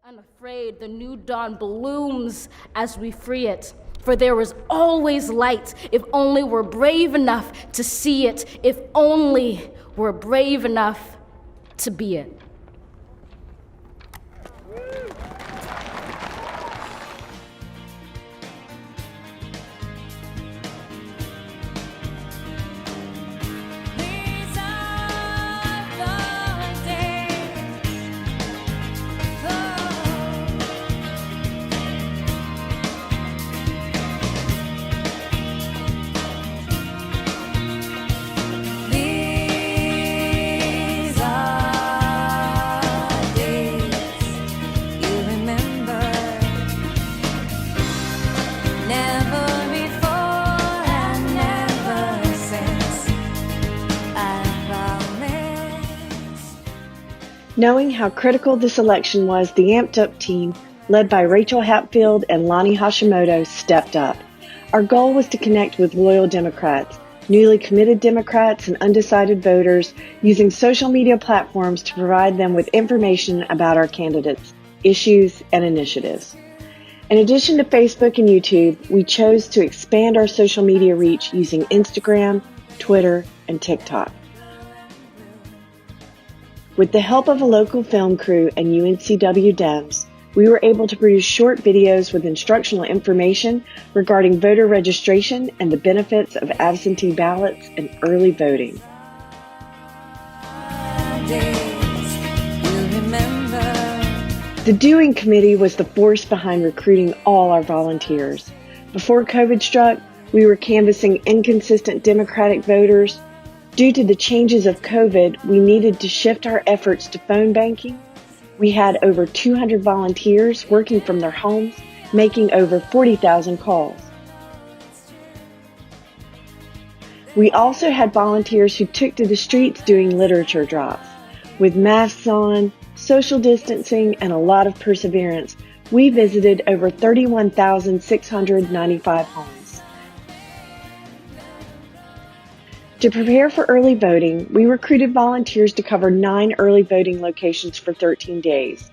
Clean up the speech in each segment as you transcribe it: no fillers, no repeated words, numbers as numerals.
Unafraid, the new dawn blooms as we free it. For there is always light, if only we're brave enough to see it, if only we're brave enough to be it. Knowing how critical this election was, the Amped Up team, led by Rachel Hatfield and Lonnie Hashimoto, stepped up. Our goal was to connect with loyal Democrats, newly committed Democrats, and undecided voters using social media platforms to provide them with information about our candidates, issues, and initiatives. In addition to Facebook and YouTube, we chose to expand our social media reach using Instagram, Twitter, and TikTok. With the help of a local film crew and UNCW Dems, we were able to produce short videos with instructional information regarding voter registration and the benefits of absentee ballots and early voting. The Doing Committee was the force behind recruiting all our volunteers. Before COVID struck, we were canvassing inconsistent Democratic voters. Due to the changes of COVID, we needed to shift our efforts to phone banking. We had over 200 volunteers working from their homes, making over 40,000 calls. We also had volunteers who took to the streets doing literature drops. With masks on, social distancing, and a lot of perseverance, we visited over 31,695 homes. To prepare for early voting, we recruited volunteers to cover 9 early voting locations for 13 days.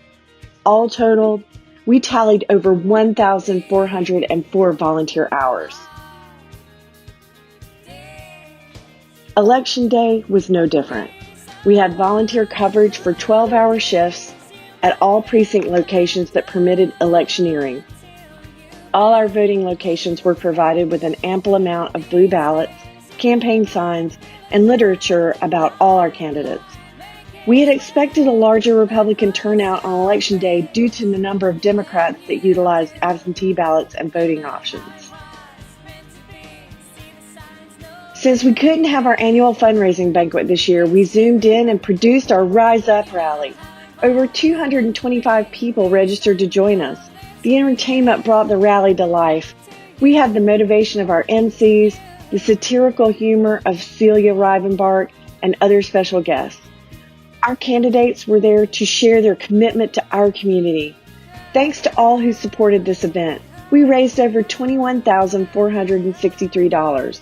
All total, we tallied over 1,404 volunteer hours. Election day was no different. We had volunteer coverage for 12-hour shifts at all precinct locations that permitted electioneering. All our voting locations were provided with an ample amount of blue ballots, campaign signs, and literature about all our candidates. We had expected a larger Republican turnout on Election Day due to the number of Democrats that utilized absentee ballots and voting options. Since we couldn't have our annual fundraising banquet this year, we zoomed in and produced our Rise Up rally. Over 225 people registered to join us. The entertainment brought the rally to life. We had the motivation of our MCs, the satirical humor of Celia Rivenbark, and other special guests. Our candidates were there to share their commitment to our community. Thanks to all who supported this event, we raised over $21,463.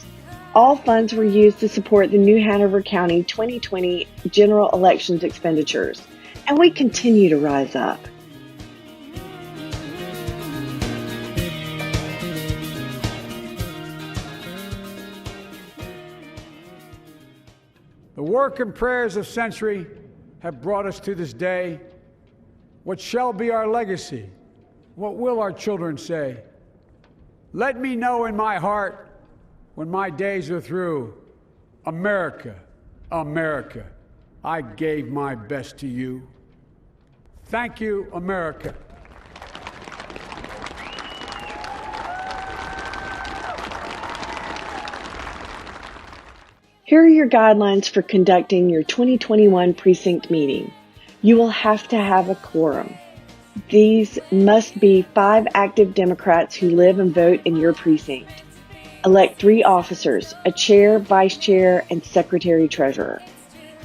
All funds were used to support the new Hanover County 2020 general elections expenditures, and we continue to rise up. The work and prayers of century have brought us to this day. What shall be our legacy? What will our children say? Let me know in my heart when my days are through, America, America, I gave my best to you. Thank you, America. Here are your guidelines for conducting your 2021 precinct meeting. You will have to have a quorum. These must be 5 active Democrats who live and vote in your precinct. Elect 3 officers, a chair, vice chair, and secretary-treasurer.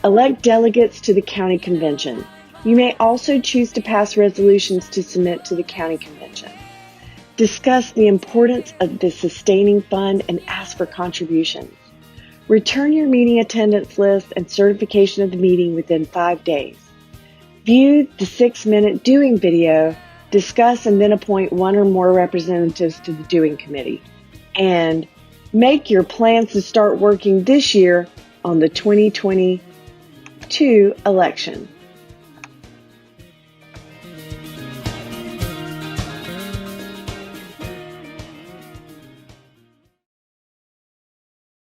Elect delegates to the county convention. You may also choose to pass resolutions to submit to the county convention. Discuss the importance of the sustaining fund and ask for contributions. Return your meeting attendance list and certification of the meeting within 5 days. View the 6-minute doing video, discuss and then appoint one or more representatives to the doing committee, and make your plans to start working this year on the 2022 election.